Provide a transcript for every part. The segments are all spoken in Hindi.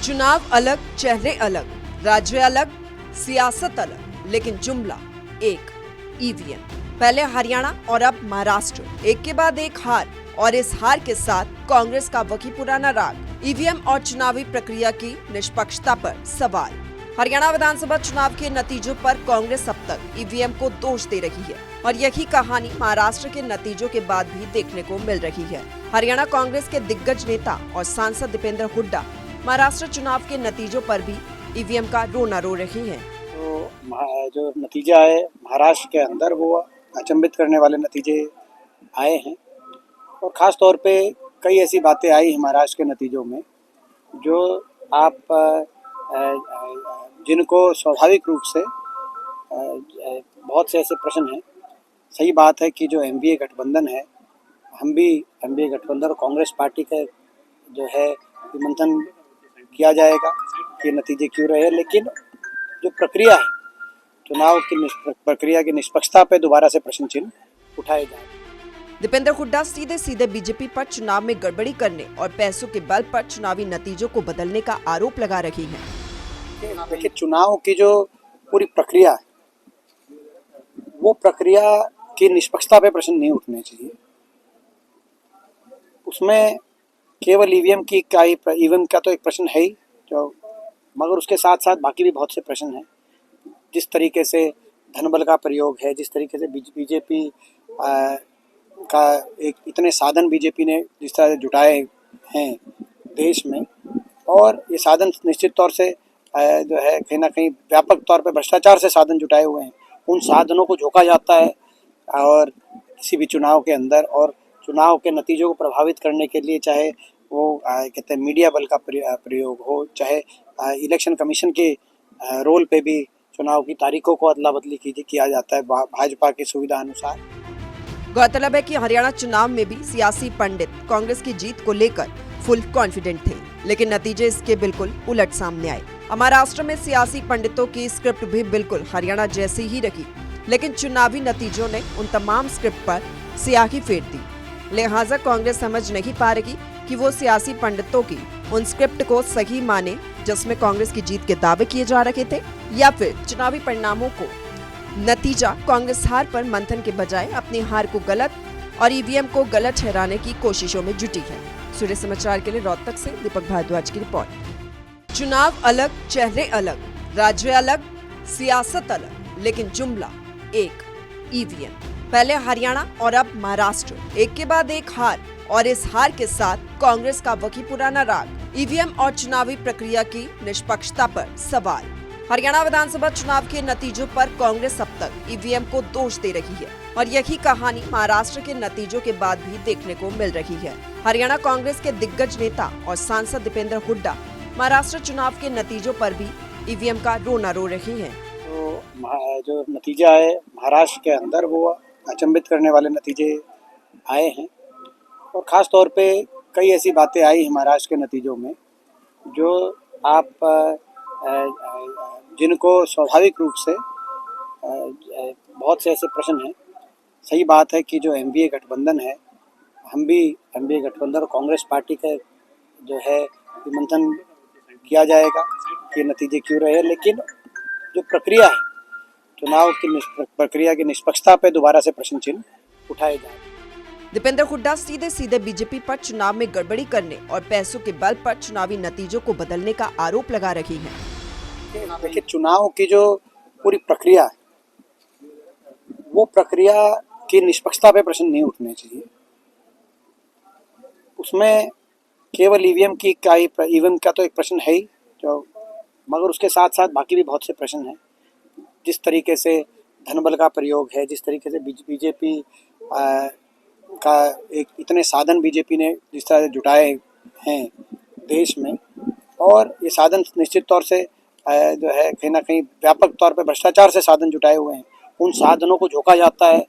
चुनाव अलग, चेहरे अलग, राज्य अलग, सियासत अलग, लेकिन जुमला एक, ईवीएम। पहले हरियाणा और अब महाराष्ट्र, एक के बाद एक हार, और इस हार के साथ कांग्रेस का वही पुराना राग। ईवीएम और चुनावी प्रक्रिया की निष्पक्षता पर सवाल। हरियाणा विधानसभा चुनाव के नतीजों पर कांग्रेस अब तक ईवीएम को दोष दे रही है, और यही कहानी महाराष्ट्र के नतीजों के बाद भी देखने को मिल रही है। हरियाणा कांग्रेस के दिग्गज नेता और सांसद दीपेंद्र हुड्डा महाराष्ट्र चुनाव के नतीजों पर भी ईवीएम का रोना रो रहे हैं। तो जो नतीजा है महाराष्ट्र के अंदर, वो अचंभित करने वाले नतीजे आए हैं, और ख़ास तौर पे कई ऐसी बातें आई महाराष्ट्र के नतीजों में जो आप जिनको स्वाभाविक रूप से बहुत से ऐसे प्रश्न हैं। सही बात है कि जो एनडीए गठबंधन है, हम भी एनडीए गठबंधन और कांग्रेस पार्टी का जो है मंथन किया जाएगा कि नतीजे क्यों रहे, लेकिन जो प्रक्रिया है चुनाव की प्रक्रिया की निष्पक्षता पे दोबारा से प्रश्न चिन्ह उठाए जाए। दीपेंद्र हुड्डा सीधे सीधे बीजेपी पर चुनाव में गड़बड़ी करने और पैसों के बल पर चुनावी नतीजों को बदलने का आरोप लगा रही हैं। देखिए, चुनाव की जो पूरी प्रक्रिया है, वो प्रक्रिया की निष्पक्षता पे प्रश्न नहीं उठने चाहिए। उसमें केवल ईवीएम का तो एक प्रश्न है ही, जो मगर उसके साथ साथ बाकी भी बहुत से प्रश्न हैं। जिस तरीके से धनबल का प्रयोग है, जिस तरीके से बीजेपी का एक इतने साधन बीजेपी ने जिस तरह से जुटाए हैं देश में, और ये साधन निश्चित तौर से जो है कहीं ना कहीं व्यापक तौर पे भ्रष्टाचार से साधन जुटाए हुए हैं। उन साधनों को झोंका जाता है और किसी भी चुनाव के अंदर, और चुनाव के नतीजों को प्रभावित करने के लिए, चाहे वो कहते हैं मीडिया बल का प्रयोग हो, चाहे इलेक्शन कमीशन के रोल पे भी चुनाव की तारीखों को अदला बदली किया जाता है भाजपा की सुविधा अनुसार। गौरतलब है कि हरियाणा चुनाव में भी सियासी पंडित कांग्रेस की जीत को लेकर फुल कॉन्फिडेंट थे, लेकिन नतीजे इसके बिल्कुल उलट सामने आए। महाराष्ट्र में सियासी पंडितों की स्क्रिप्ट भी बिल्कुल हरियाणा जैसी ही रही, लेकिन चुनावी नतीजों ने उन तमाम स्क्रिप्ट पर स्याही फेर दी। लिहाजा कांग्रेस समझ नहीं पा रही कि वो सियासी पंडितों की उन स्क्रिप्ट को सही माने जिसमें कांग्रेस की जीत के दावे किए जा रहे थे, या फिर चुनावी परिणामों को नतीजा कांग्रेस हार पर मंथन के बजाय अपनी हार को गलत और ईवीएम को गलत ठहराने की कोशिशों में जुटी है। सूर्य समाचार के लिए रोहतक से दीपक भारद्वाज की रिपोर्ट। चुनाव अलग, चेहरे अलग, राज्य अलग, सियासत अलग, लेकिन जुमला एक, ईवीएम। पहले हरियाणा और अब महाराष्ट्र, एक के बाद एक हार, और इस हार के साथ कांग्रेस का वही पुराना राग। ईवीएम और चुनावी प्रक्रिया की निष्पक्षता पर सवाल। हरियाणा विधानसभा चुनाव के नतीजों पर कांग्रेस अब तक ईवीएम को दोष दे रही है, और यही कहानी महाराष्ट्र के नतीजों के बाद भी देखने को मिल रही है। हरियाणा कांग्रेस के दिग्गज नेता और सांसद दीपेंद्र हुड्डा महाराष्ट्र चुनाव के नतीजों पर भी ईवीएम का रोना रो रहे हैं। तो जो नतीजा है महाराष्ट्र के अंदर, वो अचंभित करने वाले नतीजे आए हैं, और ख़ास तौर पे कई ऐसी बातें आई महाराष्ट्र के नतीजों में जो आप जिनको स्वाभाविक रूप से बहुत से ऐसे प्रश्न हैं। सही बात है कि जो एनडीए गठबंधन है, हम भी एनडीए गठबंधन और कांग्रेस पार्टी का जो है मंथन किया जाएगा कि नतीजे क्यों रहे, लेकिन जो प्रक्रिया है चुनाव की प्रक्रिया की निष्पक्षता पे दोबारा से प्रश्न चिन्ह उठाए जाए। दीपेंद्र हुड्डा सीधे सीधे बीजेपी पर चुनाव में गड़बड़ी करने और पैसों के बल पर चुनावी नतीजों को बदलने का आरोप लगा रही हैं। देखिए, चुनाव की जो पूरी प्रक्रिया है, वो प्रक्रिया की निष्पक्षता पे प्रश्न नहीं उठने चाहिए। उसमें केवल ईवीएम का तो एक प्रश्न है ही, जो मगर उसके साथ साथ बाकी भी बहुत से प्रश्न हैं। जिस तरीके से धनबल का प्रयोग है, जिस तरीके से बीजेपी का एक इतने साधन बीजेपी ने जिस तरह से जुटाए हैं देश में, और ये साधन निश्चित तौर से जो है कहीं ना कहीं व्यापक तौर पे भ्रष्टाचार से साधन जुटाए हुए हैं। उन साधनों को झोंका जाता है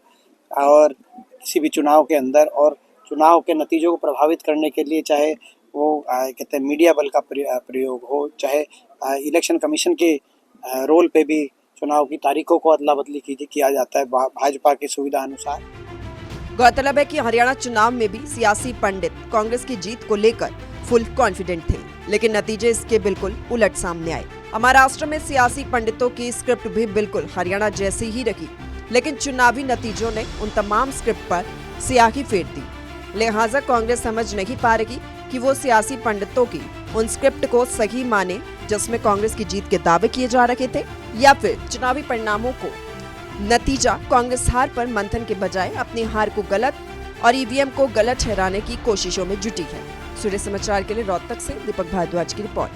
और किसी भी चुनाव के अंदर, और चुनाव के नतीजों को प्रभावित करने के लिए, चाहे वो कहते हैं मीडिया बल का प्रयोग हो, चाहे इलेक्शन कमीशन के रोल पे भी चुनाव की तारीखों को अदला बदली किया जाता है भाजपा की सुविधा अनुसार। गौरतलब है कि हरियाणा चुनाव में भी सियासी पंडित कांग्रेस की जीत को लेकर फुल कॉन्फिडेंट थे, लेकिन नतीजे इसके बिल्कुल उलट सामने आए। महाराष्ट्र में सियासी पंडितों की स्क्रिप्ट भी बिल्कुल हरियाणा जैसी ही रही, लेकिन चुनावी नतीजों ने उन तमाम स्क्रिप्ट पर स्याही फेर दी। लिहाजा कांग्रेस समझ नहीं पा रही कि वो सियासी पंडितों की उन स्क्रिप्ट को सही माने जिसमें कांग्रेस की जीत के दावे किए जा रहे थे, या फिर चुनावी परिणामों को नतीजा कांग्रेस हार पर मंथन के बजाय अपनी हार को गलत और ईवीएम को गलत ठहराने की कोशिशों में जुटी है। सूर्य समाचार के लिए रोहतक से दीपक भारद्वाज की रिपोर्ट।